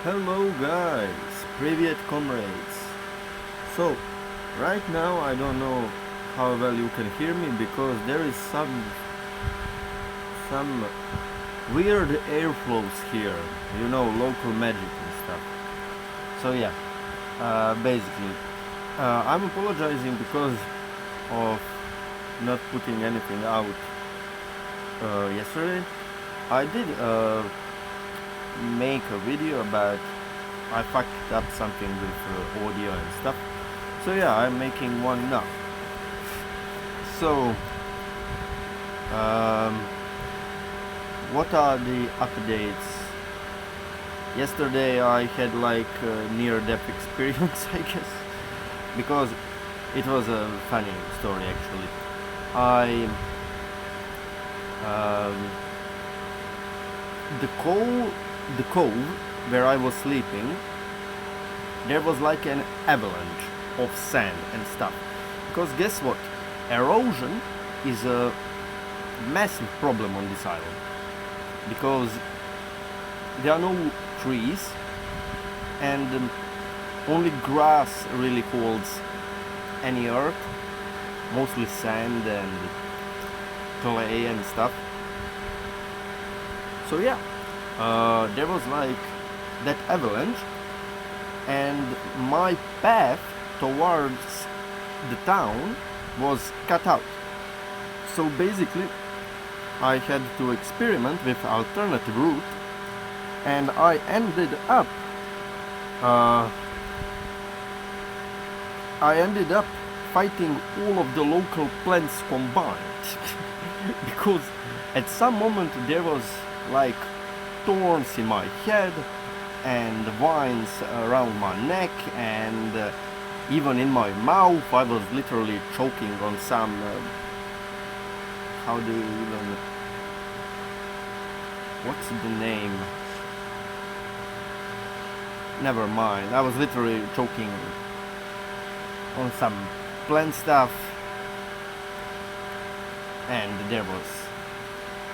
Hello guys, Привет comrades. So, right now I don't know how well you can hear me because there is some weird airflows here, local magic and stuff. So yeah, basically, I'm apologizing because of not putting anything out yesterday. I did make a video about I fucked up something with audio and stuff. So yeah, I'm making one now. So, um, what are the updates? Yesterday I had like a near-death experience, I guess, because it was a funny story actually. I um, the cove where I was sleeping, there was like an avalanche of sand and stuff. Because guess what? Erosion is a massive problem on this island. Because there are no trees and only grass really holds any earth, mostly sand and clay and stuff. So yeah, there was like that avalanche, and my path towards the town was cut out. So basically, I had to experiment with alternative route, and I ended up uh, fighting all of the local plants combined because at some moment there was like thorns in my head and vines around my neck and even in my mouth. I was literally choking on some how do you even what's the name, never mind, I was literally choking on some plant stuff, and there was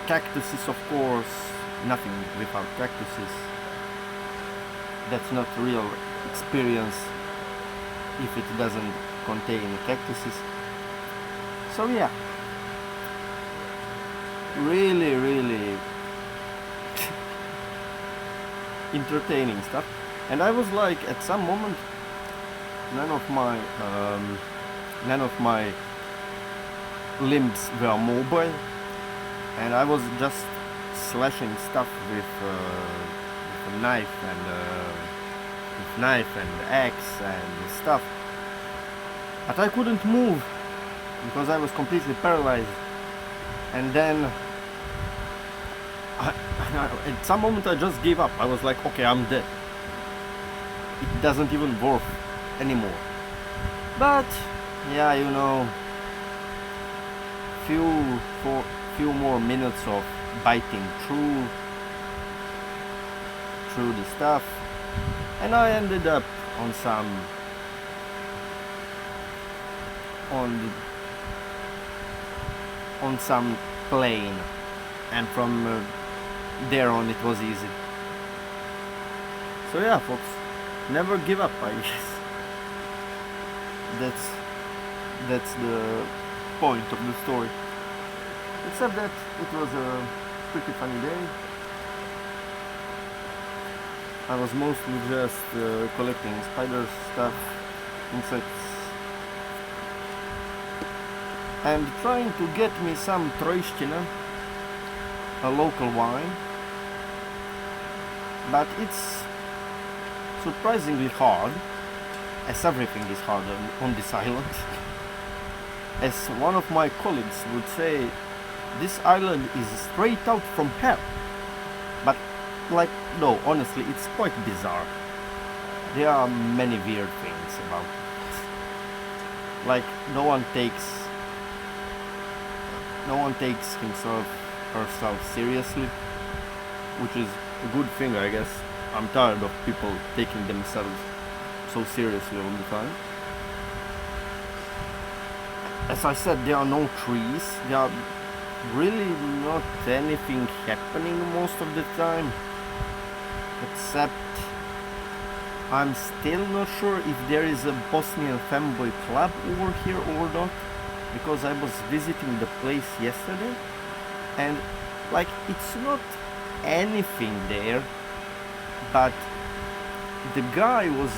cactuses, of course. Nothing without cactuses. That's not real experience if it doesn't contain cactuses. So yeah, really entertaining stuff. And I was like, at some moment, none of my limbs were mobile, and I was just slashing stuff with a knife and axe and stuff, but I couldn't move because I was completely paralyzed. And then at some moment I just gave up. I was like, okay, I'm dead. It doesn't even work anymore. But yeah, few more minutes of biting through the stuff, and I ended up on some plane, and from there on it was easy. So yeah, folks, never give up, I guess. That's the point of the story. Except that it was a pretty funny day. I was mostly just collecting spider stuff, insects, and trying to get me some Troistina, a local wine. But it's surprisingly hard, as everything is hard on this island. As one of my colleagues would say, this island is straight out from hell. But like, no, honestly, it's quite bizarre. There are many weird things about it. Like, no one takes herself seriously, which is a good thing, I guess. I'm tired of people taking themselves so seriously all the time. As I said, there are no trees. There are really not anything happening most of the time, except I'm still not sure if there is a Bosnian fanboy club over here or not, because I was visiting the place yesterday, and like it's not anything there, but the guy was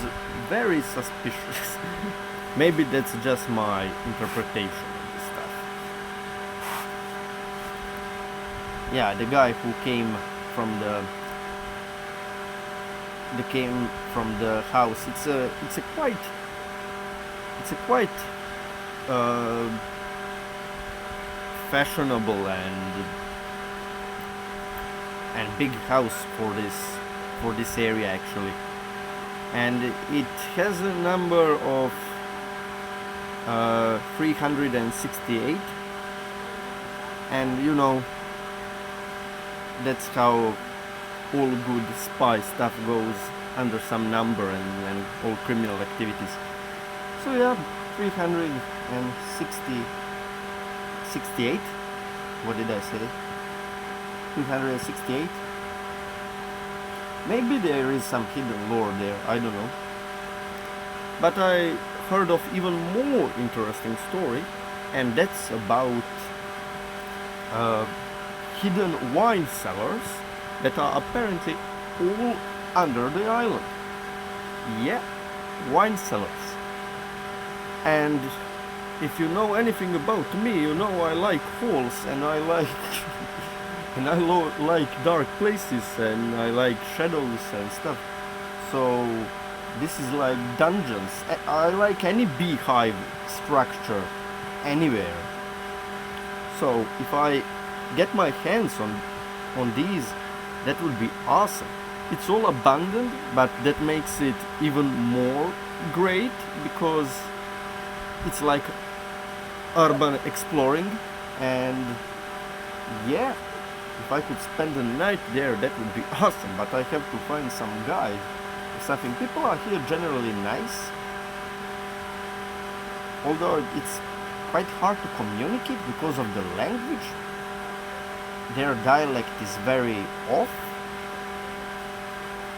very suspicious. Maybe that's just my interpretation of this stuff. Yeah, the guy who came from the house. It's a quite uh, fashionable and big house for this area actually, and it has a number of 368, and you know that's how all good spy stuff goes, under some number and all criminal activities. So yeah, 368. What did I say? 368. Maybe there is some hidden lore there, I don't know. But I heard of even more interesting story, and that's about hidden wine cellars that are apparently all under the island. Yeah, wine cellars. And if you know anything about me, you know I like holes, and I like like dark places, and I like shadows and stuff. So this is like dungeons. I like any beehive structure anywhere. So if I get my hands on these, that would be awesome. It's all abandoned, but that makes it even more great, because it's like urban exploring. And yeah, if I could spend the night there, that would be awesome. But I have to find some guide or something. People are here generally nice, although it's quite hard to communicate because of the language. Their dialect is very off,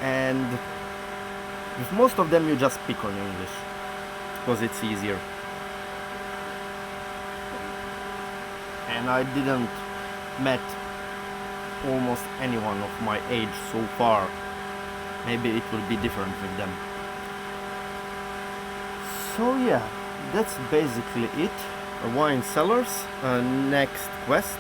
and with most of them you just speak on English because it's easier. And I didn't met almost anyone of my age so far. Maybe it will be different with them. So yeah, that's basically it. Wine cellars. Next quest.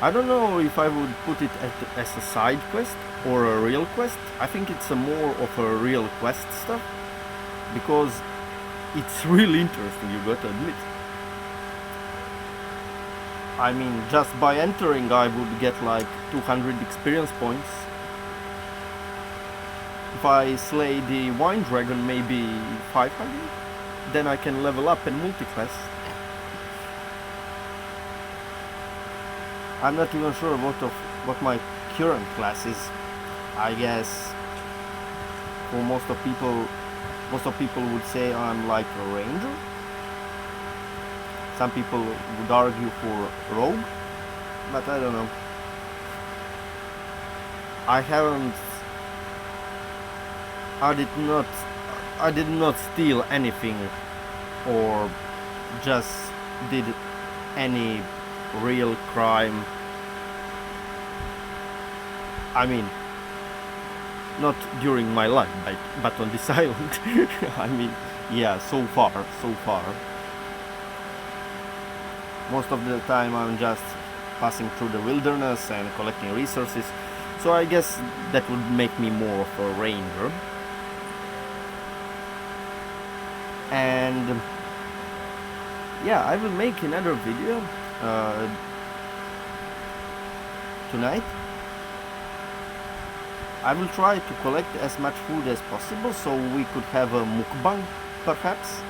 I don't know if I would put it as a side quest or a real quest. I think it's a more of a real quest stuff, because it's really interesting, you gotta admit. I mean, just by entering I would get like 200 experience points. If I slay the wine dragon, maybe 500. Then I can level up and multi-class. I'm not even sure what my current class is. I guess for most of people would say I'm like a ranger. Some people would argue for rogue, but I don't know. I did not steal anything or just did any real crime. I mean, not during my life, but on this island. I mean, yeah, so far. Most of the time I'm just passing through the wilderness and collecting resources, so I guess that would make me more of a ranger. And yeah, I will make another video tonight. I will try to collect as much food as possible so we could have a mukbang perhaps.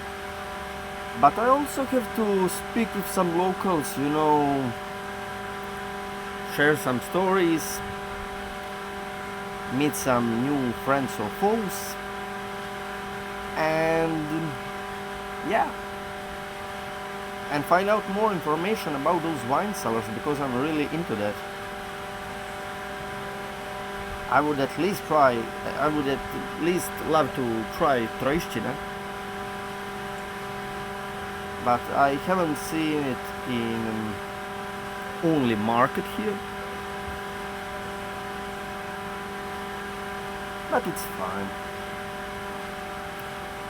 But I also have to speak with some locals, you know, share some stories, meet some new friends or foes, and yeah, and find out more information about those wine cellars, because I'm really into that. I would at least try. I would at least love to try treštine, but I haven't seen it in only market here. But it's fine.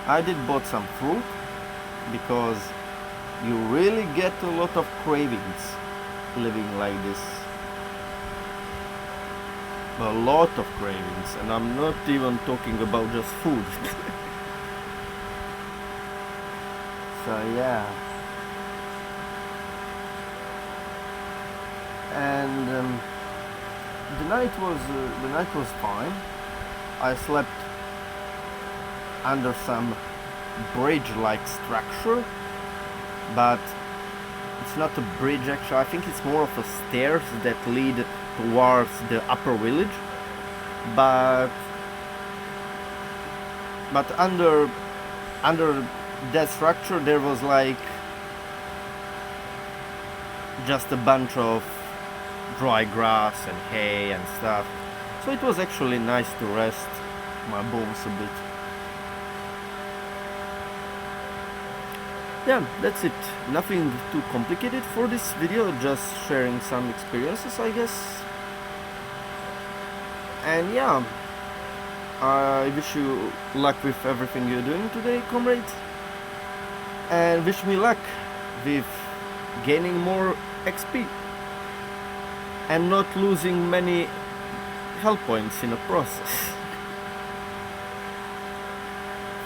I did bought some fruit because you really get a lot of cravings living like this. A lot of cravings, and I'm not even talking about just food. So yeah. And the night was fine. I slept under some bridge-like structure, but it's not a bridge actually. I think it's more of a stairs that lead towards the upper village. But under that structure there was like just a bunch of dry grass and hay and stuff. So it was actually nice to rest my bones a bit. Yeah, that's it. Nothing too complicated for this video, just sharing some experiences, I guess. And yeah, I wish you luck with everything you're doing today, comrades. And wish me luck with gaining more XP and not losing many health points in the process.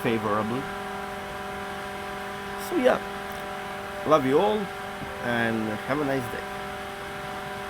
Favorably. So yeah, love you all and have a nice day.